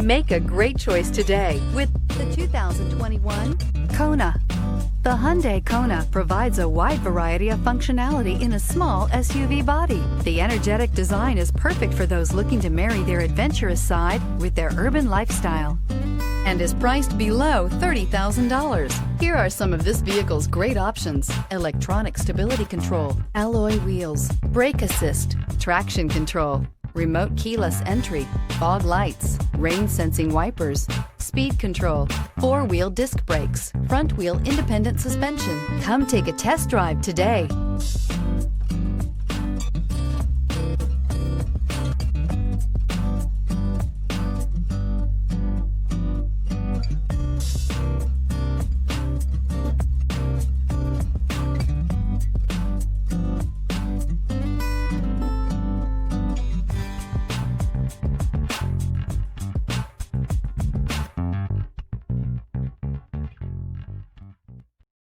Make a great choice today with the 2021 Kona. The Hyundai Kona provides a wide variety of functionality in a small SUV body. The energetic design is perfect for those looking to marry their adventurous side with their urban lifestyle and is priced below $30,000. Here are some of this vehicle's great options: electronic stability control, alloy wheels, brake assist, traction control, remote keyless entry, fog lights, rain sensing wipers, speed control, four-wheel disc brakes, front wheel independent suspension. Come take a test drive today.